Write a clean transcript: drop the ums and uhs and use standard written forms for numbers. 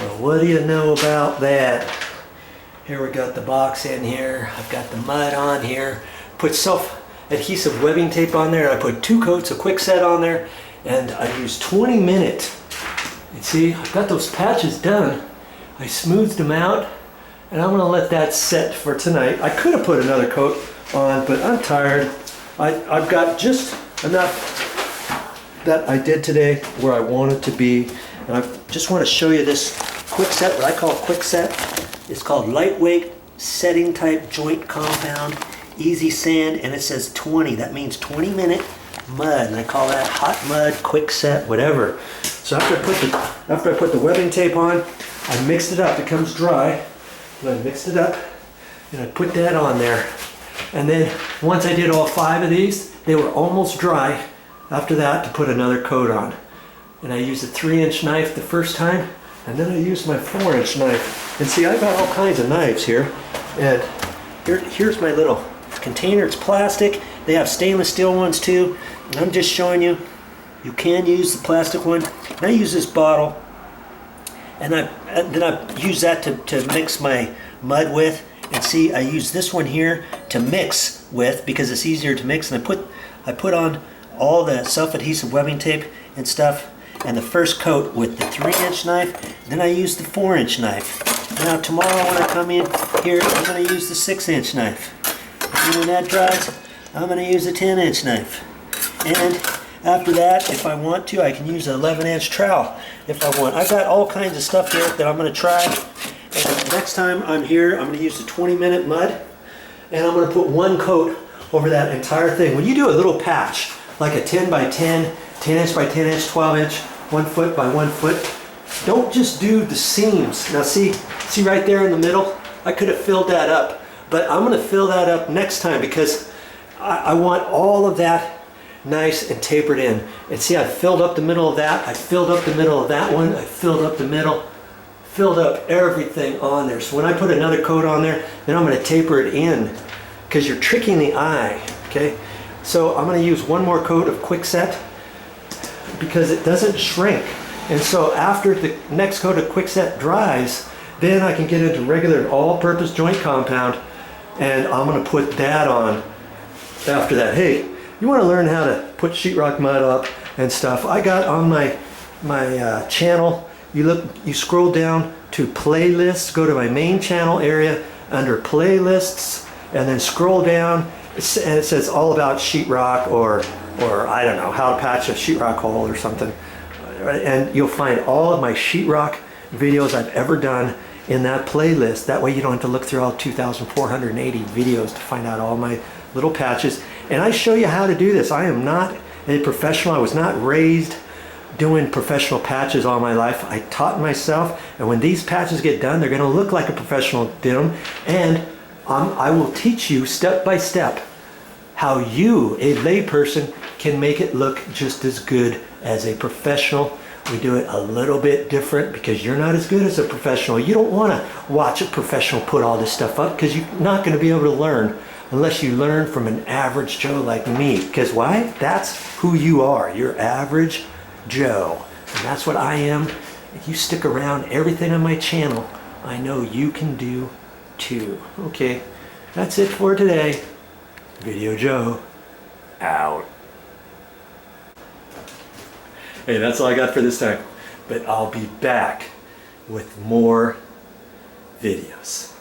Well, what do you know about that? Here we got the box in here. I've got the mud on here. Put self-adhesive webbing tape on there. I put 2 coats of Quickset on there, and I used 20 minutes. And see, I've got those patches done. I smoothed them out, and I'm gonna let that set for tonight. I could have put another coat on, but I'm tired. I've got just enough that I did today where I want it to be. And I just want to show you this Quickset, what I call Quickset. It's called lightweight setting type joint compound, easy sand, and it says 20. That means 20-minute mud, and I call that hot mud, Quickset, whatever. So after I put the webbing tape on, I mixed it up. It comes dry, and I mixed it up, and I put that on there. And then once I did all 5 of these, they were almost dry. After that, to put another coat on. And I used a 3-inch knife the first time, and then I used my 4-inch knife. And see, I've got all kinds of knives here. And here's my little container. It's plastic. They have stainless steel ones too. And I'm just showing you, you can use the plastic one. And I use this bottle, and then I use that to mix my mud with. And see, I use this one here to mix with because it's easier to mix. And I put on all the self-adhesive webbing tape and stuff, and the first coat with the 3-inch knife. Then I use the 4-inch knife. Now tomorrow when I come in here, I'm going to use the 6-inch knife. And when that dries, I'm going to use a 10-inch knife. And after that, if I want to, I can use an 11-inch trowel if I want. I've got all kinds of stuff here that I'm going to try. And next time I'm here, I'm going to use the 20-minute mud, and I'm going to put 1 coat over that entire thing. When you do a little patch, like a 10 by 10, 10 inch by 10 inch, 12 inch, 1 foot by 1 foot, don't just do the seams. Now see right there in the middle? I could have filled that up, but I'm going to fill that up next time because I want all of that nice and tapered in. And see, I filled up the middle of that, I filled up the middle of that one, I filled up the middle, filled up everything on there. So when I put another coat on there, then I'm going to taper it in because you're tricking the eye, okay? So I'm going to use 1 more coat of Quickset because it doesn't shrink. And so after the next coat of Quickset dries, then I can get into regular all-purpose joint compound, and I'm going to put that on after that. Hey, you want to learn how to put sheetrock mud up and stuff? I got on my channel, you scroll down to playlists, go to my main channel area under playlists, and then scroll down, and it says all about sheetrock or I don't know, how to patch a sheetrock hole or something. And you'll find all of my sheetrock videos I've ever done in that playlist. That way you don't have to look through all 2,480 videos to find out all my little patches. And I show you how to do this. I am not a professional. I was not raised doing professional patches all my life. I taught myself, and when these patches get done, they're going to look like a professional did them. And I will teach you step by step how you, a layperson, can make it look just as good as a professional. We do it a little bit different because you're not as good as a professional. You don't want to watch a professional put all this stuff up because you're not going to be able to learn unless you learn from an average Joe like me. Because why? That's who you are. You're average Joe. And that's what I am. If you stick around, everything on my channel, I know you can do too. Okay, that's it for today. Video Joe out. Hey, that's all I got for this time. But I'll be back with more videos.